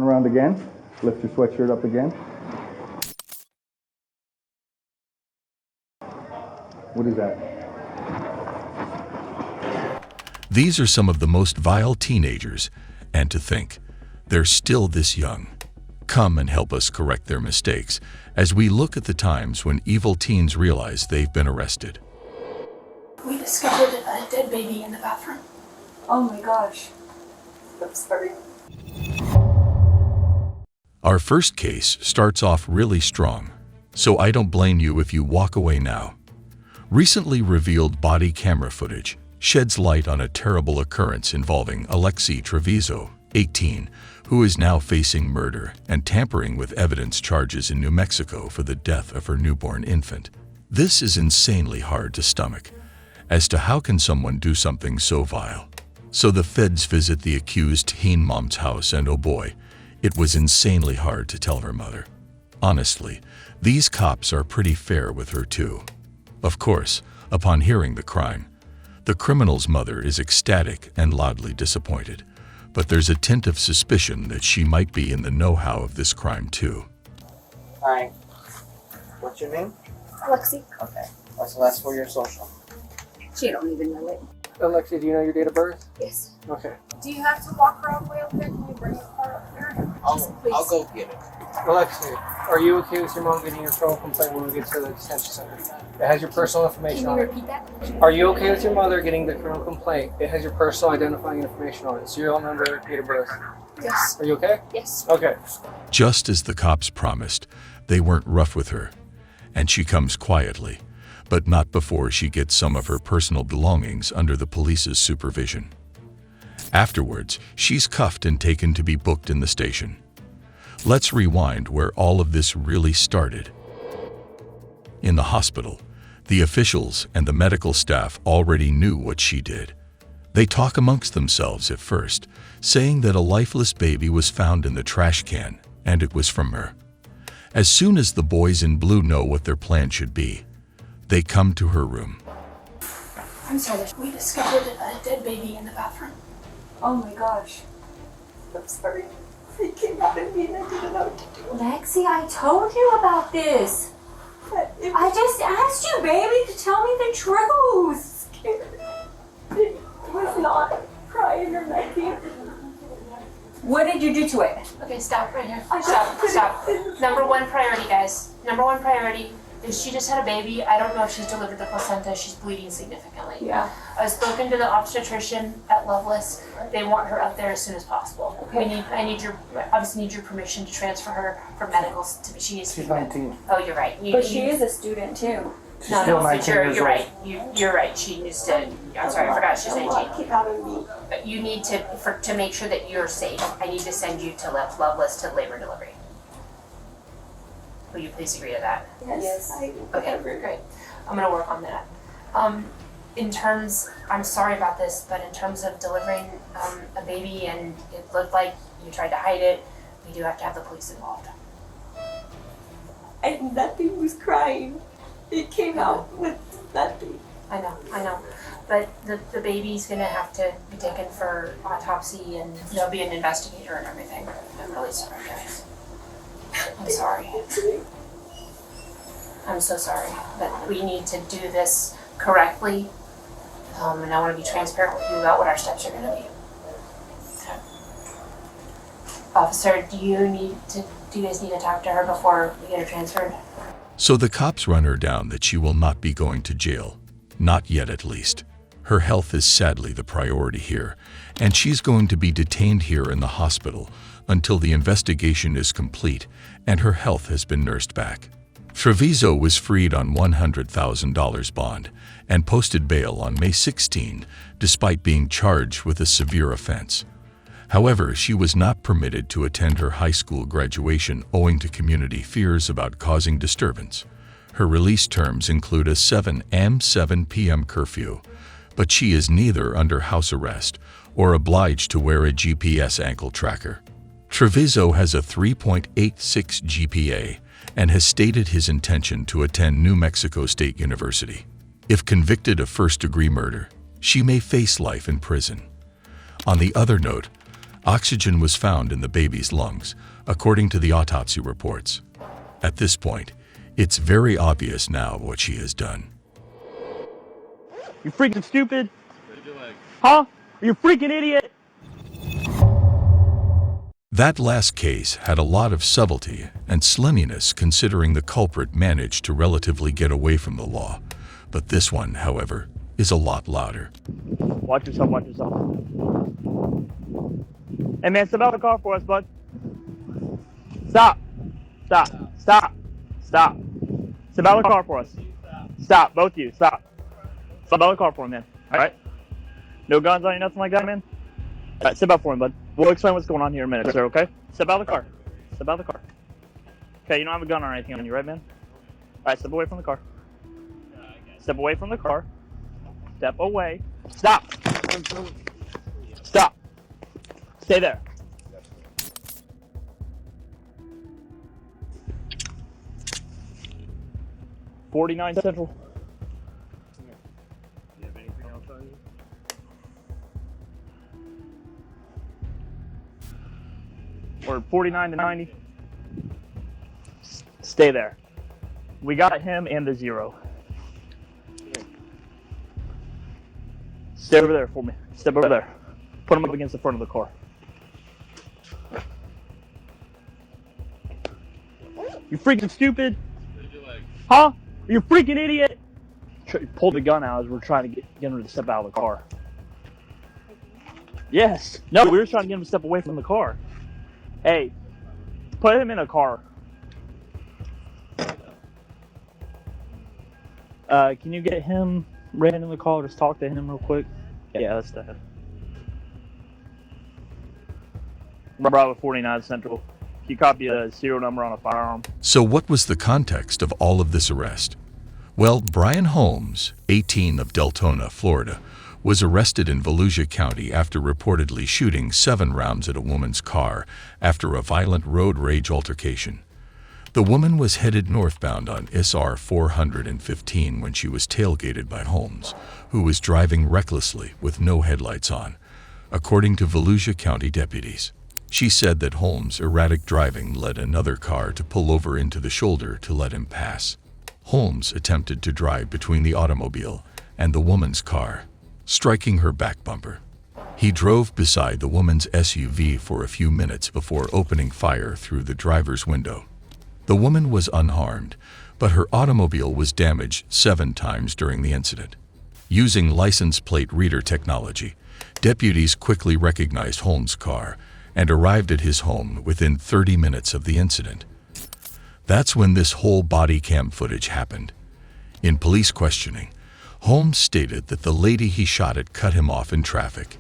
Turn around again. Lift your sweatshirt up again. What is that? These are some of the most vile teenagers, and to think, they're still this young. Come and help us correct their mistakes as we look at the times when evil teens realize they've been arrested. We discovered a dead baby in the bathroom. Oh my gosh. I'm sorry. Our first case starts off really strong, so I don't blame you if you walk away now. Recently revealed body camera footage sheds light on a terrible occurrence involving Alexi Trevizo, 18, who is now facing murder and tampering with evidence charges in New Mexico for the death of her newborn infant. This is insanely hard to stomach, as to how can someone do something so vile. So the feds visit the accused teen mom's house, and oh boy, it was insanely hard to tell her mother. Honestly, these cops are pretty fair with her too. Of course, upon hearing the crime, the criminal's mother is ecstatic and loudly disappointed, but there's a tint of suspicion that she might be in the know-how of this crime too. Hi. What's your name? Alexi. Okay. What's the last 4 of your social? She don't even know it. Alexi, do you know your date of birth? Yes. Okay. Do you have to walk her all the way up there? Can you bring your car up there? I'll go get it. Alexi, are you okay with your mom getting your criminal complaint when we get to the detention center? It has your personal information Can you on it. repeat that? Are you okay with your mother getting the criminal complaint? It has your personal identifying information on it. Serial number, date of birth. Yes. Are you okay? Yes. Okay. Just as the cops promised, they weren't rough with her, and she comes quietly, but not before she gets some of her personal belongings under the police's supervision. Afterwards, she's cuffed and taken to be booked in the station. Let's rewind where all of this really started. In the hospital, the officials and the medical staff already knew what she did. They talk amongst themselves at first, saying that a lifeless baby was found in the trash can, and it was from her. As soon as the boys in blue know what their plan should be, they come to her room. I'm sorry. We discovered a dead baby in the bathroom. Oh my gosh. I'm sorry. It came out of me and I didn't know what to do. Lexi, I told you about this. I just asked you, baby, to tell me the truth. It was not crying or nothing. What did you do to it? Okay, stop right here. I Stop. just- Stop. Number one priority, guys. Number one priority is she just had a baby. I don't know if she's delivered the placenta. She's bleeding significantly. Yeah. I've spoken to the obstetrician at Loveless. They want her up there as soon as possible. Okay. Obviously need your permission to transfer her for medicals. She needs to She's be med- 19. Oh, you're right. But she is a student too. She's No, still but 19 years you're old. right. You're right. She needs to. I'm sorry, I forgot she's 19. Keep out of me. But you need to make sure that you're safe. I need to send you to Loveless to labor and delivery. Will you please agree to that? Yes. Okay, great. I'm gonna work on that. In terms, I'm sorry about this, but in terms of delivering a baby and it looked like you tried to hide it, we do have to have the police involved. And nothing was crying. It came out with nothing. I know. But the baby's gonna have to be taken for autopsy and there'll be an investigator and everything. I'm really sorry, guys. I'm sorry. I'm so sorry, but we need to do this correctly. And I want to be transparent with you about what our steps are going to be. Okay. Officer, do you guys need to talk to her before we get her transferred? So the cops run her down that she will not be going to jail. Not yet, at least. Her health is sadly the priority here, and she's going to be detained here in the hospital until the investigation is complete and her health has been nursed back. Trevizo was freed on $100,000 bond and posted bail on May 16, despite being charged with a severe offense. However, she was not permitted to attend her high school graduation owing to community fears about causing disturbance. Her release terms include a 7 a.m. 7 p.m. curfew, but she is neither under house arrest or obliged to wear a GPS ankle tracker. Trevizo has a 3.86 GPA and has stated his intention to attend New Mexico State University. If convicted of first-degree murder, she may face life in prison. On the other note, Oxygen was found in the baby's lungs, according to the autopsy reports. At this point, it's very obvious now what she has done. You freaking stupid? Huh? You freaking idiot? That last case had a lot of subtlety and sliminess considering the culprit managed to relatively get away from the law. But this one, however, is a lot louder. Watch yourself, watch yourself. Hey man, step out of the car for us, bud. Stop. Stop. Stop. Stop. Step out of the car for us. Stop, both of you, stop. Step out of the car for him, man. Alright? No guns on you, nothing like that, man? Alright, step out for him, bud. We'll explain what's going on here in a minute, sir, okay? Step out of the car. Step out of the car. Okay, you don't have a gun or anything on you, right, man? Alright, step away from the car. Step away from the car. Step away. Stop! Stop! Stay there. .49 Central. You have anything else on you? Or 49 to 90. Stay there. We got him and the 0. Stay over there for me. Step over there. Put him up against the front of the car. You freaking stupid? Huh? Are you a freaking idiot? Pulled the gun out as we're trying to get him to step out of the car. Yes. No, we were trying to get him to step away from the car. Hey, put him in a car. Can you get him ran in the car? Just talk to him real quick. Yeah, that's that. Bravo 49 Central. Can you copy a serial number on a firearm? So what was the context of all of this arrest? Well, Brian Holmes, 18 of Deltona, Florida, was arrested in Volusia County after reportedly shooting 7 rounds at a woman's car after a violent road rage altercation. The woman was headed northbound on SR 415 when she was tailgated by Holmes, who was driving recklessly with no headlights on, according to Volusia County deputies. She said that Holmes' erratic driving led another car to pull over into the shoulder to let him pass. Holmes attempted to drive between the automobile and the woman's car, striking her back bumper. He drove beside the woman's SUV for a few minutes before opening fire through the driver's window. The woman was unharmed, but her automobile was damaged 7 times during the incident. Using license plate reader technology, deputies quickly recognized Holmes' car and arrived at his home within 30 minutes of the incident. That's when this whole body cam footage happened. In police questioning, Holmes stated that the lady he shot at cut him off in traffic.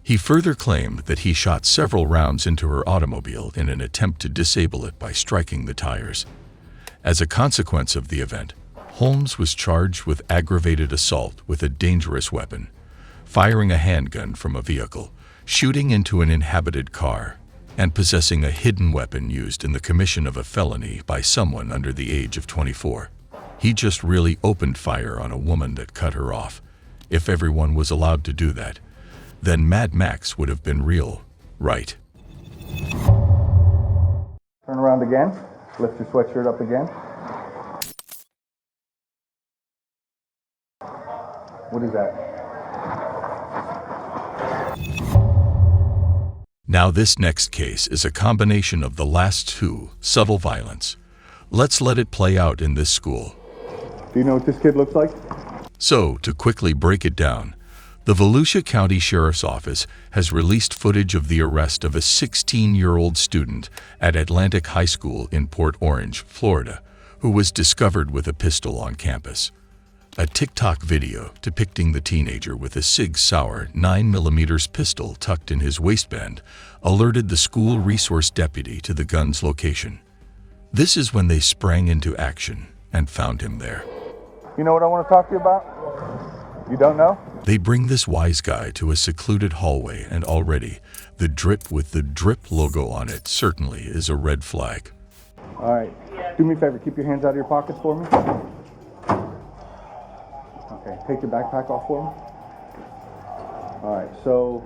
He further claimed that he shot several rounds into her automobile in an attempt to disable it by striking the tires. As a consequence of the event, Holmes was charged with aggravated assault with a dangerous weapon, firing a handgun from a vehicle, shooting into an inhabited car, and possessing a hidden weapon used in the commission of a felony by someone under the age of 24. He just really opened fire on a woman that cut her off. If everyone was allowed to do that, then Mad Max would have been real, right? Turn around again. Lift your sweatshirt up again. What is that? Now this next case is a combination of the last 2, subtle violence. Let's let it play out in this school. Do you know what this kid looks like? So, to quickly break it down, the Volusia County Sheriff's Office has released footage of the arrest of a 16-year-old student at Atlantic High School in Port Orange, Florida, who was discovered with a pistol on campus. A TikTok video depicting the teenager with a Sig Sauer 9mm pistol tucked in his waistband alerted the school resource deputy to the gun's location. This is when they sprang into action and found him there. You know what I want to talk to you about? You don't know? They bring this wise guy to a secluded hallway, and already the drip with the drip logo on it certainly is a red flag. All right. Do me a favor. Keep your hands out of your pockets for me. Okay. Take your backpack off for me. All right. So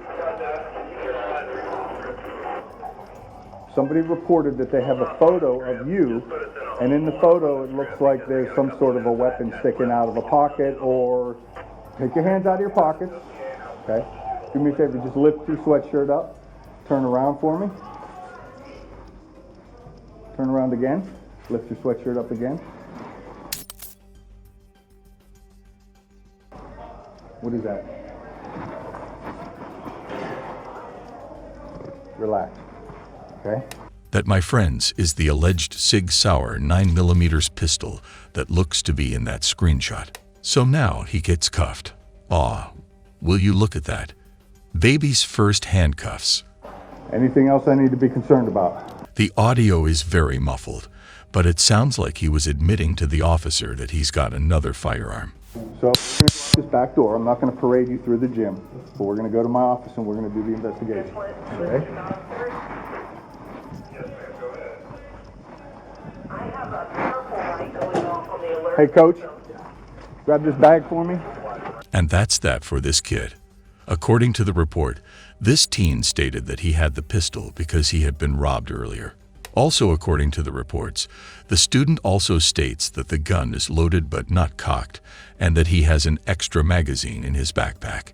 somebody reported that they have a photo of you, and in the photo it looks like there's some sort of a weapon sticking out of a pocket, or take your hands out of your pockets, okay? Do me a favor, just lift your sweatshirt up, turn around for me. Turn around again, lift your sweatshirt up again. What is that? Relax, okay? That, my friends, is the alleged Sig Sauer 9mm pistol that looks to be in that screenshot. So now he gets cuffed. Aw, will you look at that? Baby's first handcuffs. Anything else I need to be concerned about? The audio is very muffled, but it sounds like he was admitting to the officer that he's got another firearm. So, this back door, I'm not going to parade you through the gym, but we're going to go to my office and we're going to do the investigation, okay? Hey, Coach, grab this bag for me. And that's that for this kid. According to the report, this teen stated that he had the pistol because he had been robbed earlier. Also, according to the reports, the student also states that the gun is loaded but not cocked, and that he has an extra magazine in his backpack.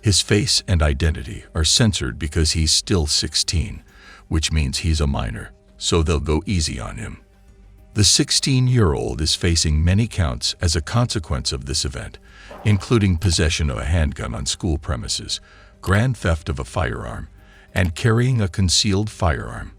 His face and identity are censored because he's still 16, which means he's a minor, so they'll go easy on him. The 16-year-old is facing many counts as a consequence of this event, including possession of a handgun on school premises, grand theft of a firearm, and carrying a concealed firearm.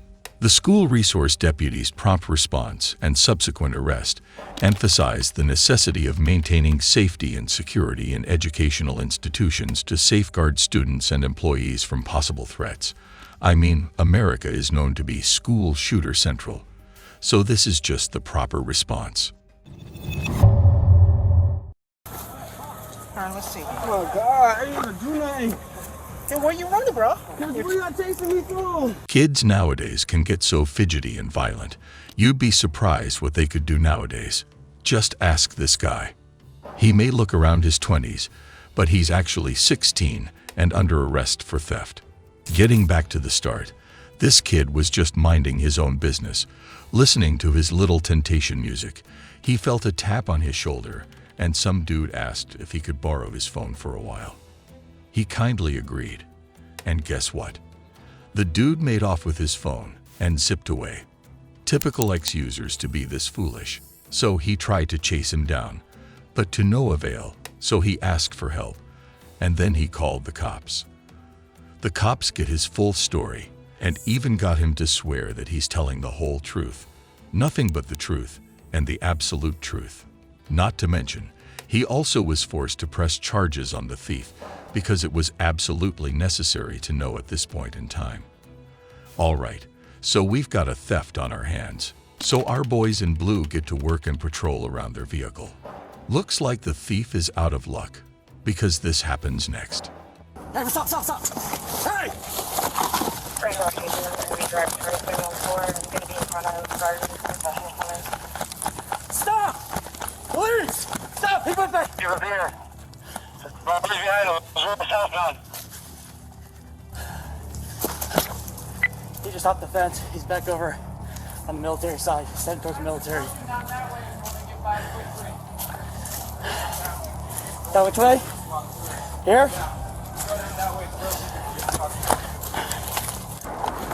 The school resource deputy's prompt response and subsequent arrest emphasized the necessity of maintaining safety and security in educational institutions to safeguard students and employees from possible threats. I mean, America is known to be school shooter central, so this is just the proper response. Alright, let's see. Oh God, I ain't gonna do nothing. Then where you running, bro? Where you chasing me through? Kids nowadays can get so fidgety and violent. You'd be surprised what they could do nowadays. Just ask this guy. He may look around his 20s, but he's actually 16 and under arrest for theft. Getting back to the start, this kid was just minding his own business, listening to his Little Temptation music. He felt a tap on his shoulder, and some dude asked if he could borrow his phone for a while. He kindly agreed. And guess what? The dude made off with his phone and zipped away. Typical ex-users to be this foolish. So he tried to chase him down, but to no avail, so he asked for help, and then he called the cops. The cops get his full story and even got him to swear that he's telling the whole truth. Nothing but the truth and the absolute truth. Not to mention, he also was forced to press charges on the thief because it was absolutely necessary to know at this point in time. All right, so we've got a theft on our hands. So our boys in blue get to work and patrol around their vehicle. Looks like the thief is out of luck, because this happens next. Hey, stop! Hey! Stop! Please! Stop! He went back! You're there. Please behind him. Southbound. He just hopped the fence. He's back over on the military side. He's heading towards the military. That which way? Here?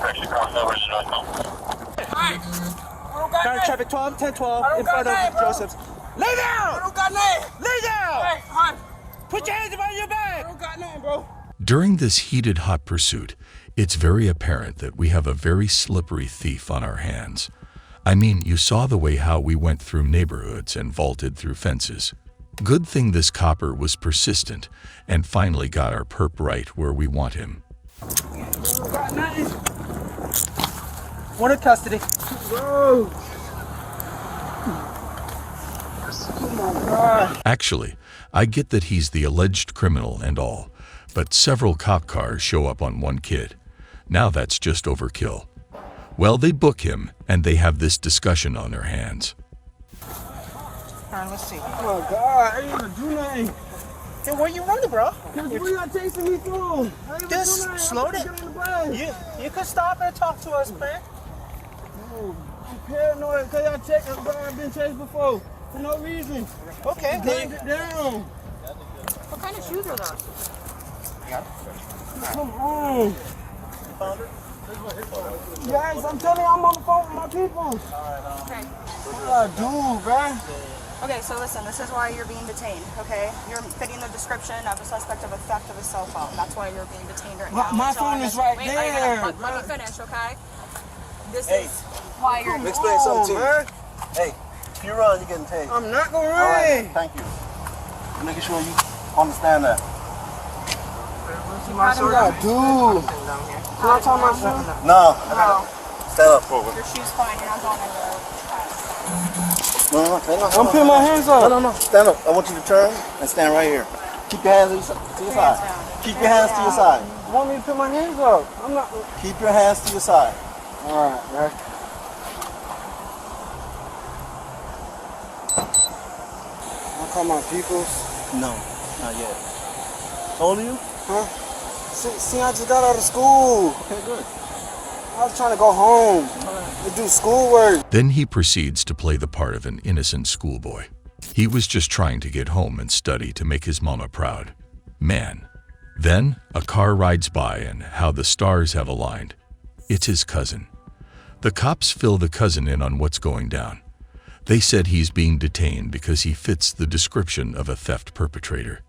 Actually, cross over to northbound. Car traffic 12, 1012 in front of Joseph's. Lay down! I don't got nothing! Lay down! Hey, hon. Put your hands behind your back! I don't got nothing, bro. During this heated hot pursuit, it's very apparent that we have a very slippery thief on our hands. I mean, you saw the way how we went through neighborhoods and vaulted through fences. Good thing this copper was persistent and finally got our perp right where we want him. Got nothing. One in custody. Whoa. Oh my God. Actually, I get that he's the alleged criminal and all, but several cop cars show up on one kid. Now that's just overkill. Well, they book him, and they have this discussion on their hands. Alright, let's see. Oh God, I ain't gonna do nothing. Then where you running, bro? Where you chasing me through? Just slow down. You could stop and talk to us, man. paranoid because y'all checked us, bro. I've been chased before for no reason. Okay. Grind it down. What kind of shoes are those? Come on. Guys, I'm telling you, I'm on the phone with my people. Okay. What do I do, bro? Okay, so listen, this is why you're being detained, okay? You're fitting the description of a suspect of a theft of a cell phone. That's why you're being detained right now. My So phone I'm is gonna- right wait, are you there, gonna- Let me finish, okay? This is why you're... Explain something to you. Hey, if you run, you're getting tased. I'm not gonna All right, run. thank you. I'm making sure you understand that. What do I do? Can I tie my shoe? No. Stand up. Your shoe's fine, you're not going anywhere. No, stand up. I'm putting my hands up. No. Stand up. I want you to turn and stand right here. Keep your hands to your side. Keep your hands to your side. You want me to put my hands up? I'm not. Keep your hands to your side. All right, man. I call my peoples. No, not yet. Told you? Huh? See, I just got out of school. Okay, good. I was trying to go home to do schoolwork. Then he proceeds to play the part of an innocent schoolboy. He was just trying to get home and study to make his mama proud. Man. Then a car rides by and how the stars have aligned. It's his cousin. The cops fill the cousin in on what's going down. They said he's being detained because he fits the description of a theft perpetrator.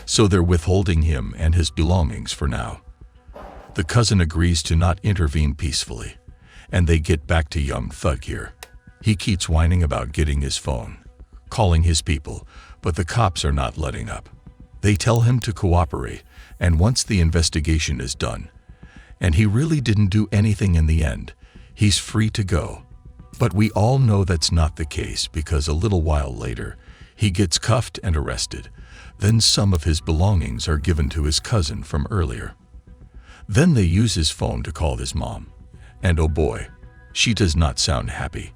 So they're withholding him and his belongings for now. The cousin agrees to not intervene peacefully, and they get back to young Thug here. He keeps whining about getting his phone, calling his people, but the cops are not letting up. They tell him to cooperate, and once the investigation is done, and he really didn't do anything in the end, he's free to go. But we all know that's not the case because a little while later, he gets cuffed and arrested. Then some of his belongings are given to his cousin from earlier. Then they use his phone to call his mom. And oh boy, she does not sound happy.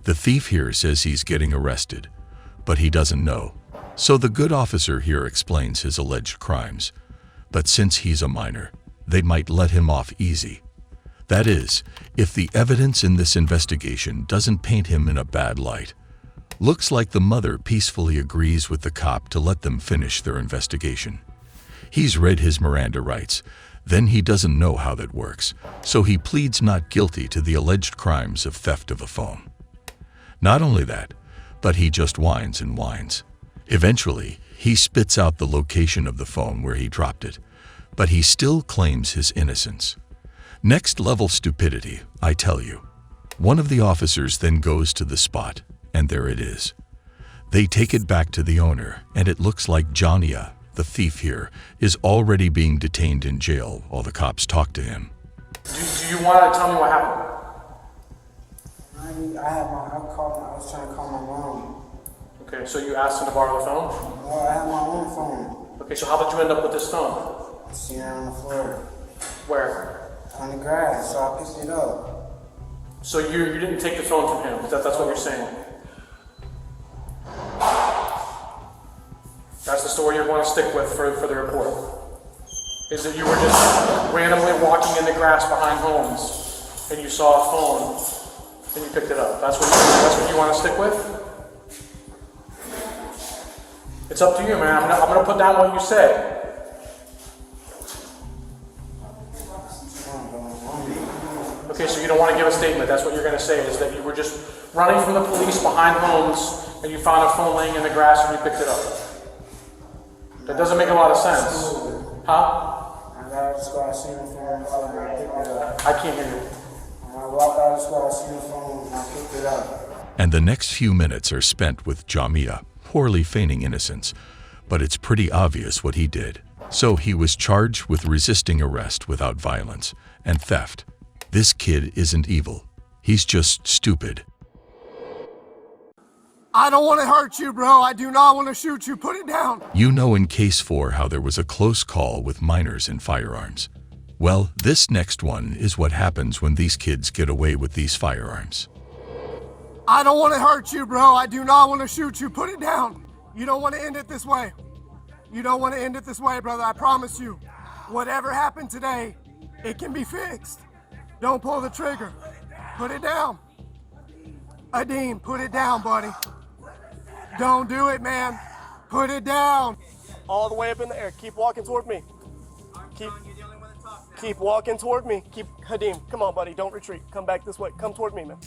The thief here says he's getting arrested, but he doesn't know. So the good officer here explains his alleged crimes. But since he's a minor, they might let him off easy. That is, if the evidence in this investigation doesn't paint him in a bad light. Looks like the mother peacefully agrees with the cop to let them finish their investigation. He's read his Miranda rights, then he doesn't know how that works, so he pleads not guilty to the alleged crimes of theft of a phone. Not only that, but he just whines and whines. Eventually, he spits out the location of the phone where he dropped it, but he still claims his innocence. Next level stupidity, I tell you. One of the officers then goes to the spot, and there it is. They take it back to the owner, and it looks like Johnny, the thief here, is already being detained in jail while the cops talk to him. Do you want to tell me what happened? I was trying to call my mom. Okay, so you asked him to borrow the phone? No, I have my own phone. Okay, so how did you end up with this phone? I seen it on the floor. Where? On the grass, so I picked it up. So you didn't take the phone from him? That's what you're saying? That's the story you're going to stick with for the report? Is that you were just randomly walking in the grass behind homes and you saw a phone and you picked it up? That's what you want to stick with? It's up to you, man. I'm going to put down what you say. Okay, so you don't want to give a statement. That's what you're going to say, is that you were just running from the police behind homes and you found a phone laying in the grass and you picked it up. That doesn't make a lot of sense. Huh? I got out of the school, I seen the phone, and I picked it up. I can't hear you. When I walked out of the school, I seen the phone, and I picked it up. And the next few minutes are spent with Jamia, poorly feigning innocence, but it's pretty obvious what he did. So he was charged with resisting arrest without violence and theft. This kid isn't evil. He's just stupid. I don't want to hurt you, bro. I do not want to shoot you. Put it down. You know in case 4 how there was a close call with minors and firearms. Well, this next one is what happens when these kids get away with these firearms. I don't want to hurt you, bro. I do not want to shoot you. Put it down. You don't want to end it this way. You don't want to end it this way, brother. I promise you. Whatever happened today, it can be fixed. Don't pull the trigger. Put it down. Adim, put it down, buddy. Don't do it, man. Put it down. All the way up in the air. Keep walking toward me. Keep walking toward me. Hadim, come on, buddy. Don't retreat. Come back this way. Come toward me, man.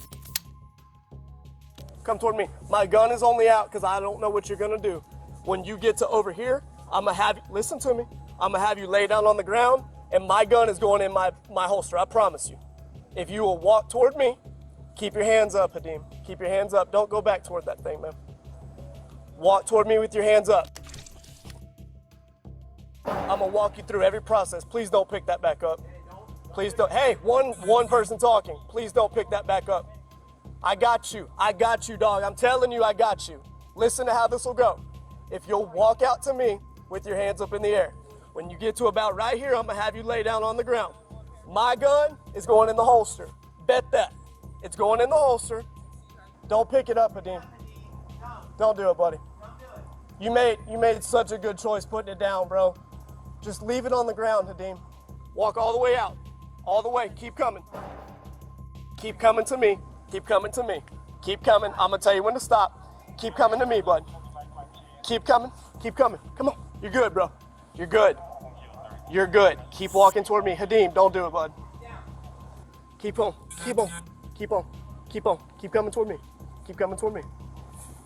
Come toward me. My gun is only out because I don't know what you're going to do. When you get to over here, I'm going to have you, listen to me. I'm going to have you lay down on the ground and my gun is going in my holster. I promise you. If you will walk toward me, keep your hands up, Hadim. Keep your hands up. Don't go back toward that thing, man. Walk toward me with your hands up. I'm gonna walk you through every process. Please don't pick that back up. Please don't. Hey, one person talking. Please don't pick that back up. I got you. I got you, dog. I'm telling you, I got you. Listen to how this will go. If you'll walk out to me with your hands up in the air, when you get to about right here, I'm gonna have you lay down on the ground. My gun is going in the holster. Bet that. It's going in the holster. Don't pick it up, Hadim. Don't do it, buddy. You made such a good choice putting it down, bro. Just leave it on the ground, Hadim. Walk all the way out. All the way. Keep coming. Keep coming to me. Keep coming to me. Keep coming. I'm going to tell you when to stop. Keep coming to me, bud. Keep coming. Keep coming. Come on. You're good, bro. You're good. You're good. Keep walking toward me. Hadim, don't do it, bud. Keep on. Keep on. Keep on. Keep on. Keep coming toward me. Keep coming toward me.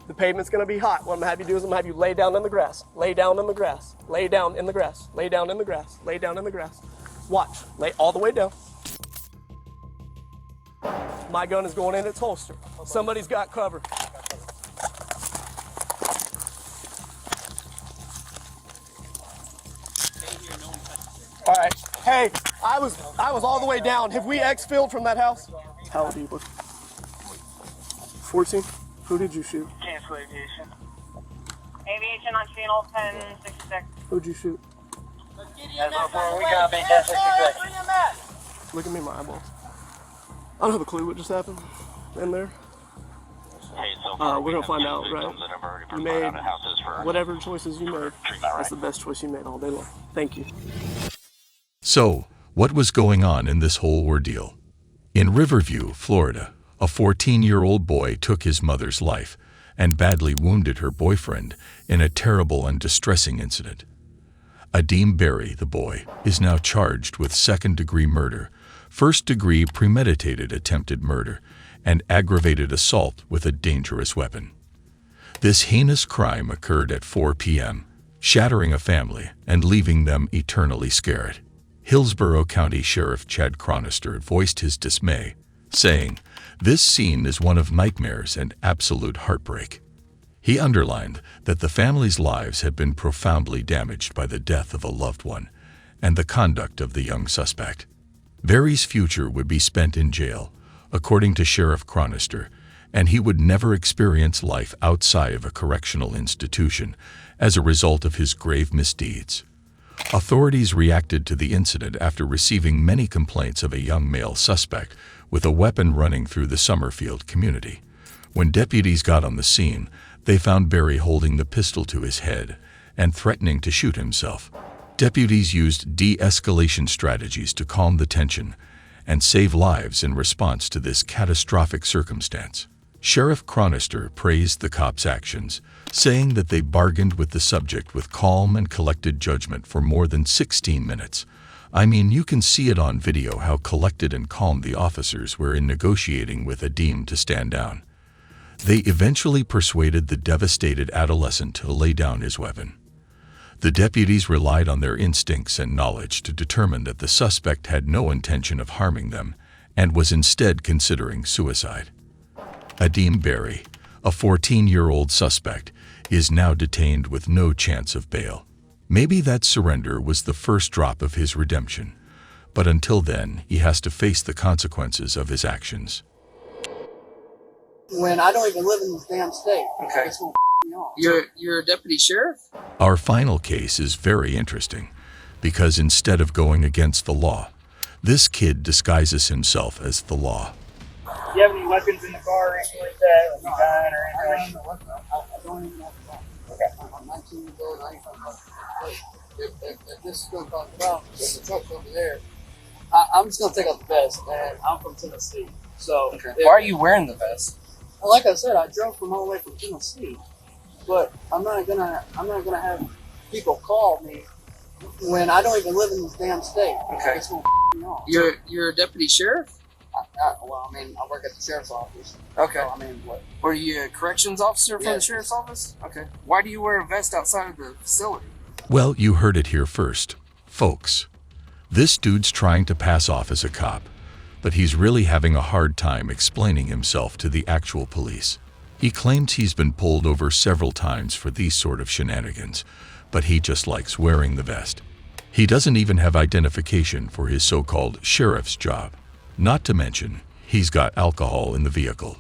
The pavement's gonna be hot. What I'm gonna have you do is I'm gonna have you lay down in the grass. Lay down in the grass. Lay down in the grass. Lay down in the grass. Lay down in the grass. Watch. Lay all the way down. My gun is going in its holster. Somebody's got cover. All right. Hey, I was all the way down. Have we exfilled from that house? How old are you? 14? Who did you shoot? Cancel aviation. Aviation on channel 1066. Who'd you shoot? That's before we got bait 1066. Look at me in my eyeballs. I don't have a clue what just happened in there. We're gonna find out, right? You made whatever choices you made. That's the best choice you made all day long. Thank you. So, what was going on in this whole ordeal? In Riverview, Florida, a 14-year-old boy took his mother's life and badly wounded her boyfriend in a terrible and distressing incident. Adim Berry, the boy, is now charged with second-degree murder, first-degree premeditated attempted murder, and aggravated assault with a dangerous weapon. This heinous crime occurred at 4 p.m., shattering a family and leaving them eternally scared. Hillsborough County Sheriff Chad Chronister voiced his dismay, saying, "This scene is one of nightmares and absolute heartbreak." He underlined that the family's lives had been profoundly damaged by the death of a loved one and the conduct of the young suspect. Berry's future would be spent in jail, according to Sheriff Chronister, and he would never experience life outside of a correctional institution as a result of his grave misdeeds. Authorities reacted to the incident after receiving many complaints of a young male suspect with a weapon running through the Summerfield community. When deputies got on the scene, they found Berry holding the pistol to his head and threatening to shoot himself. Deputies used de-escalation strategies to calm the tension and save lives in response to this catastrophic circumstance. Sheriff Chronister praised the cops' actions, saying that they bargained with the subject with calm and collected judgment for more than 16 minutes. I mean, you can see it on video how collected and calm the officers were in negotiating with Adim to stand down. They eventually persuaded the devastated adolescent to lay down his weapon. The deputies relied on their instincts and knowledge to determine that the suspect had no intention of harming them and was instead considering suicide. Adim Berry, a 14-year-old suspect, is now detained with no chance of bail. Maybe that surrender was the first drop of his redemption, but until then, he has to face the consequences of his actions. When I don't even live in this damn state. Okay. It's gonna me off. You're a deputy sheriff? Our final case is very interesting because instead of going against the law, this kid disguises himself as the law. Do you have any weapons in the car or anything like that? Like a gun or anything? I don't even have a gun. Okay. I'm 19 years old. I ain't gonna if this is going to talk about, there's a truck over there. I'm just going to take out the vest, and I'm from Tennessee. So Why are you wearing the vest? Well, like I said, I drove from all the way from Tennessee, but I'm not gonna have people call me when I don't even live in this damn state. Okay. It's gonna me off. You're a deputy sheriff? Well, I mean, I work at the sheriff's office. Okay. So, I mean, what? Were you a corrections officer for the Yes. sheriff's office? Okay. Why do you wear a vest outside of the facility? Well, you heard it here first, folks. This dude's trying to pass off as a cop, but he's really having a hard time explaining himself to the actual police. He claims he's been pulled over several times for these sort of shenanigans, but he just likes wearing the vest. He doesn't even have identification for his so-called sheriff's job. Not to mention, he's got alcohol in the vehicle.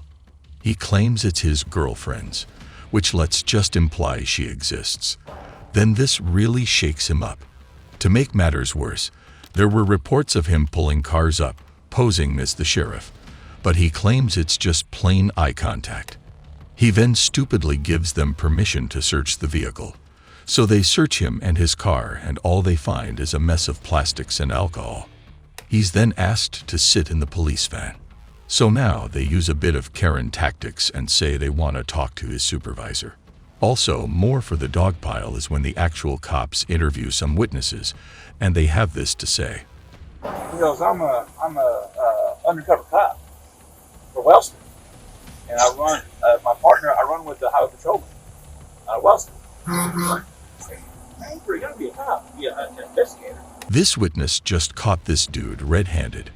He claims it's his girlfriend's, which let's just imply she exists. Then this really shakes him up. To make matters worse, there were reports of him pulling cars up, posing as the sheriff, but he claims it's just plain eye contact. He then stupidly gives them permission to search the vehicle. So they search him and his car, and all they find is a mess of plastics and alcohol. He's then asked to sit in the police van. So now they use a bit of Karen tactics and say they want to talk to his supervisor. Also, more for the dog pile is when the actual cops interview some witnesses, and they have this to say. He goes, I'm a undercover cop for Wellston, and I run my partner. I run with the highway patrolman, Wellston. I ain't pretty gonna be a cop, be an investigator. This witness just caught this dude red-handed.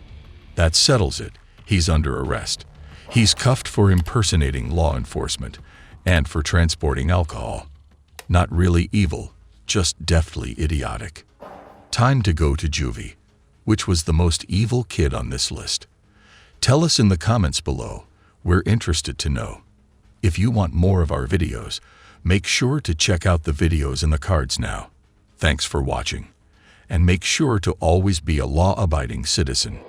That settles it. He's under arrest. He's cuffed for impersonating law enforcement and for transporting alcohol. Not really evil, just deftly idiotic. Time to go to juvie. Which was the most evil kid on this list? Tell us in the comments below. We're interested to know. If you want more of our videos, make sure to check out the videos in the cards now. Thanks for watching. And make sure to always be a law-abiding citizen.